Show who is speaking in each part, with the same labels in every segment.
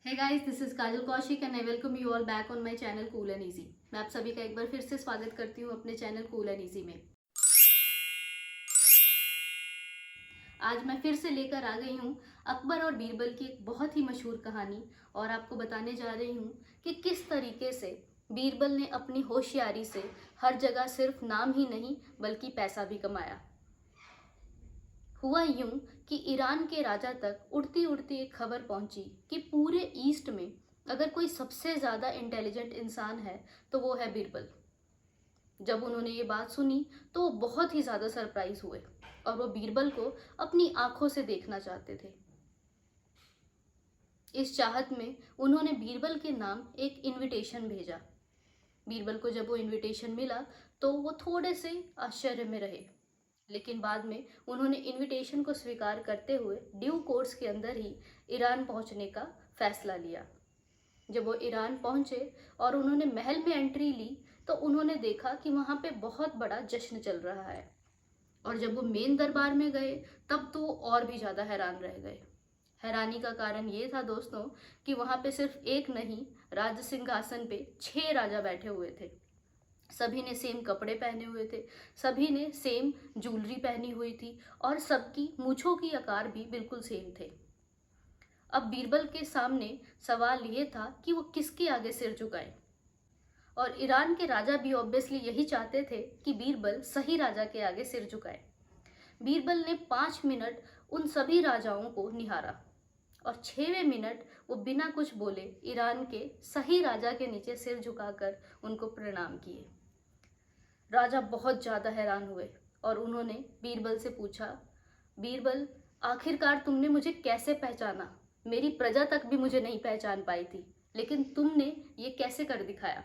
Speaker 1: Hey guys, this is Kajal Kaushik and I welcome you all back on my channel cool and easy. मैं आप सभी का एक बार फिर से स्वागत करती हूँ अपने चैनल कूल एंड इजी में। आज मैं फिर से लेकर आ गई हूँ अकबर और बीरबल की एक बहुत ही मशहूर कहानी और आपको बताने जा रही हूँ कि किस तरीके से बीरबल ने अपनी होशियारी से हर जगह सिर्फ नाम ही नहीं बल्कि पैसा भी कमाया। हुआ यूं कि ईरान के राजा तक उड़ती उड़ती एक खबर पहुंची कि पूरे ईस्ट में अगर कोई सबसे ज़्यादा इंटेलिजेंट इंसान है तो वो है बीरबल। जब उन्होंने ये बात सुनी तो वो बहुत ही ज़्यादा सरप्राइज हुए और वो बीरबल को अपनी आंखों से देखना चाहते थे। इस चाहत में उन्होंने बीरबल के नाम एक इनविटेशन भेजा। बीरबल को जब वो इनविटेशन मिला तो वो थोड़े से आश्चर्य में रहे, लेकिन बाद में उन्होंने इनविटेशन को स्वीकार करते हुए ड्यू कोर्स के अंदर ही ईरान पहुंचने का फैसला लिया। जब वो ईरान पहुंचे और उन्होंने महल में एंट्री ली तो उन्होंने देखा कि वहाँ पे बहुत बड़ा जश्न चल रहा है। और जब वो मेन दरबार में गए तब तो और भी ज़्यादा हैरान रह गए। हैरानी का कारण ये था दोस्तों कि वहाँ पे सिर्फ एक नहीं, राज सिंहासन पे 6 राजा बैठे हुए थे। सभी ने सेम कपड़े पहने हुए थे, सभी ने सेम ज्वेलरी पहनी हुई थी और सबकी मूछों की आकार भी बिल्कुल सेम थे। अब बीरबल के सामने सवाल ये था कि वो किसके आगे सिर झुकाए, और ईरान के राजा भी ऑब्वियसली यही चाहते थे कि बीरबल सही राजा के आगे सिर झुकाए। बीरबल ने 5 मिनट उन सभी राजाओं को निहारा और 6वें मिनट वो बिना कुछ बोले ईरान के सही राजा के नीचे सिर झुकाकर उनको प्रणाम किए। राजा बहुत ज़्यादा हैरान हुए और उन्होंने बीरबल से पूछा, बीरबल आखिरकार तुमने मुझे कैसे पहचाना? मेरी प्रजा तक भी मुझे नहीं पहचान पाई थी, लेकिन तुमने ये कैसे कर दिखाया?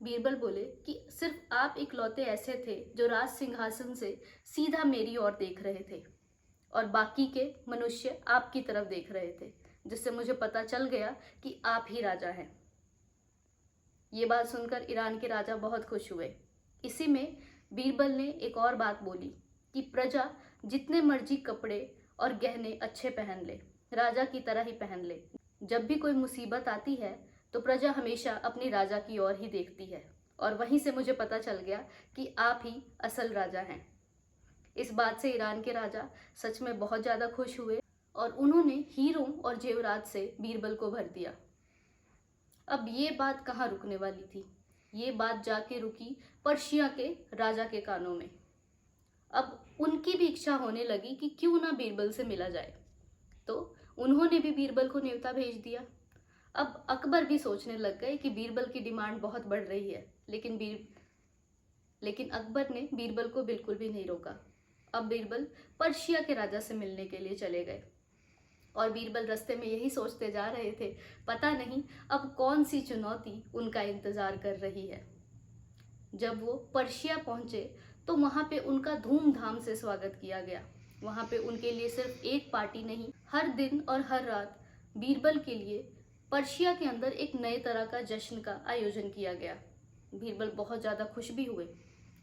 Speaker 1: बीरबल बोले कि सिर्फ आप इकलौते ऐसे थे जो राज सिंहासन से सीधा मेरी ओर देख रहे थे और बाकी के मनुष्य आपकी तरफ देख रहे थे, जिससे मुझे पता चल गया कि आप ही राजा हैं। ये बात सुनकर ईरान के राजा बहुत खुश हुए। इसी में बीरबल ने एक और बात बोली कि प्रजा जितने मर्जी कपड़े और गहने अच्छे पहन ले, राजा की तरह ही पहन ले। जब भी कोई मुसीबत आती है तो प्रजा हमेशा अपनी राजा की ओर ही देखती है, और वहीं से मुझे पता चल गया कि आप ही असल राजा हैं। इस बात से ईरान के राजा सच में बहुत ज़्यादा खुश हुए और उन्होंने हीरों और जेवरात से बीरबल को भर दिया। अब ये बात कहाँ रुकने वाली थी, ये बात जाके रुकी पर्शिया के राजा के कानों में। अब उनकी भी इच्छा होने लगी कि क्यों ना बीरबल से मिला जाए, तो उन्होंने भी बीरबल को न्योता भेज दिया। अब अकबर भी सोचने लग गए कि बीरबल की डिमांड बहुत बढ़ रही है, लेकिन अकबर ने बीरबल को बिल्कुल भी नहीं रोका। अब बीरबल पर्शिया के राजा से मिलने के लिए चले गए और बीरबल रास्ते में यही सोचते जा रहे थे, पता नहीं अब कौन सी चुनौती उनका इंतज़ार कर रही है। जब वो पर्शिया पहुंचे तो वहाँ पे उनका धूमधाम से स्वागत किया गया। वहाँ पे उनके लिए सिर्फ एक पार्टी नहीं, हर दिन और हर रात बीरबल के लिए पर्शिया के अंदर एक नए तरह का जश्न का आयोजन किया गया। बीरबल बहुत ज़्यादा खुश भी हुए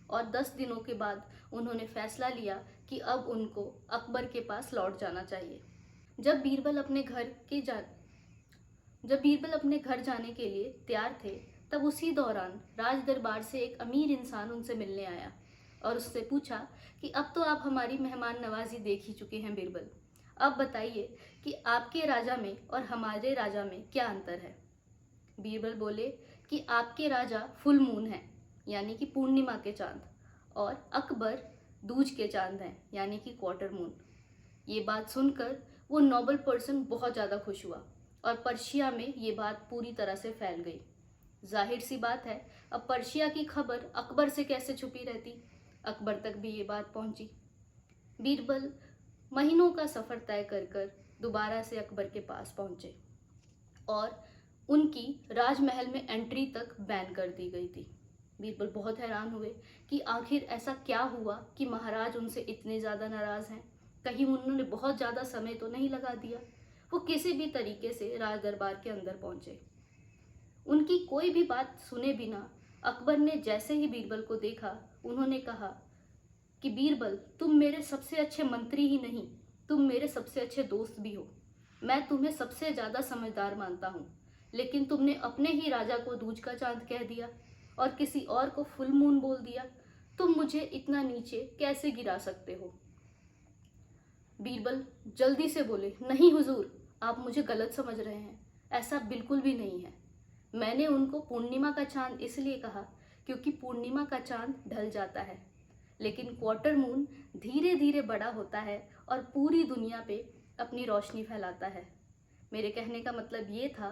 Speaker 1: और 10 दिनों के बाद उन्होंने फैसला लिया कि अब उनको अकबर के पास लौट जाना चाहिए। जब बीरबल अपने घर जाने के लिए तैयार थे तब उसी दौरान राज दरबार से एक अमीर इंसान उनसे मिलने आया और उससे पूछा कि अब तो आप हमारी मेहमान नवाजी देख ही चुके हैं बीरबल, अब बताइए कि आपके राजा में और हमारे राजा में क्या अंतर है। बीरबल बोले कि आपके राजा फुल मून हैं, यानी कि पूर्णिमा के चांद, और अकबर दूज के चांद हैं, यानी कि क्वार्टर मून। ये बात सुनकर वो नोबल पर्सन बहुत ज़्यादा खुश हुआ और पर्शिया में ये बात पूरी तरह से फैल गई। जाहिर सी बात है, अब पर्शिया की खबर अकबर से कैसे छुपी रहती, अकबर तक भी ये बात पहुंची। बीरबल महीनों का सफ़र तय कर दोबारा से अकबर के पास पहुंचे और उनकी राजमहल में एंट्री तक बैन कर दी गई थी। बीरबल बहुत हैरान हुए कि आखिर ऐसा क्या हुआ कि महाराज उनसे इतने ज़्यादा नाराज़ हैं। कहीं उन्होंने बहुत ज़्यादा समय तो नहीं लगा दिया। वो किसी भी तरीके से राज दरबार के अंदर पहुंचे। उनकी कोई भी बात सुने बिना अकबर ने जैसे ही बीरबल को देखा, उन्होंने कहा कि बीरबल, तुम मेरे सबसे अच्छे मंत्री ही नहीं, तुम मेरे सबसे अच्छे दोस्त भी हो। मैं तुम्हें सबसे ज़्यादा समझदार मानता हूँ, लेकिन तुमने अपने ही राजा को दूज का चांद कह दिया और किसी और को फुल मून बोल दिया। तुम मुझे इतना नीचे कैसे गिरा सकते हो? बीरबल जल्दी से बोले, नहीं हुजूर, आप मुझे गलत समझ रहे हैं। ऐसा बिल्कुल भी नहीं है। मैंने उनको पूर्णिमा का चांद इसलिए कहा क्योंकि पूर्णिमा का चांद ढल जाता है, लेकिन क्वार्टर मून धीरे धीरे बड़ा होता है और पूरी दुनिया पे अपनी रोशनी फैलाता है। मेरे कहने का मतलब ये था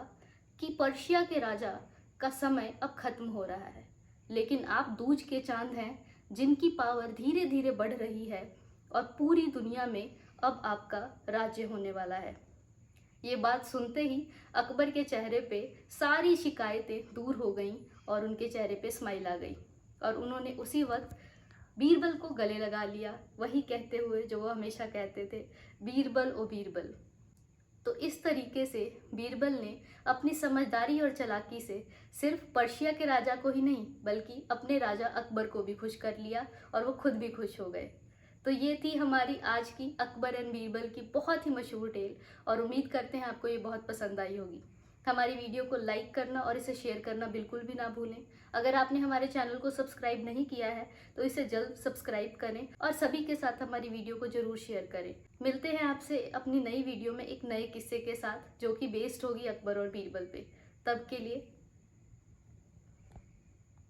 Speaker 1: कि पर्शिया के राजा का समय अब खत्म हो रहा है, लेकिन आप दूज के चांद हैं जिनकी पावर धीरे धीरे बढ़ रही है और पूरी दुनिया में अब आपका राज्य होने वाला है। ये बात सुनते ही अकबर के चेहरे पे सारी शिकायतें दूर हो गईं और उनके चेहरे पे स्माइल आ गई और उन्होंने उसी वक्त बीरबल को गले लगा लिया, वही कहते हुए जो वो हमेशा कहते थे, बीरबल ओ बीरबल। तो इस तरीके से बीरबल ने अपनी समझदारी और चालाकी से सिर्फ पर्शिया के राजा को ही नहीं बल्कि अपने राजा अकबर को भी खुश कर लिया और वो खुद भी खुश हो गए। तो ये थी हमारी आज की अकबर एंड बीरबल की बहुत ही मशहूर टेल और उम्मीद करते हैं आपको ये बहुत पसंद आई होगी। हमारी वीडियो को लाइक करना और इसे शेयर करना बिल्कुल भी ना भूलें। अगर आपने हमारे चैनल को सब्सक्राइब नहीं किया है तो इसे जल्द सब्सक्राइब करें और सभी के साथ हमारी वीडियो को जरूर शेयर करें। मिलते हैं आपसे अपनी नई वीडियो में एक नए किस्से के साथ जो कि बेस्ड होगी अकबर और बीरबल पे। तब के लिए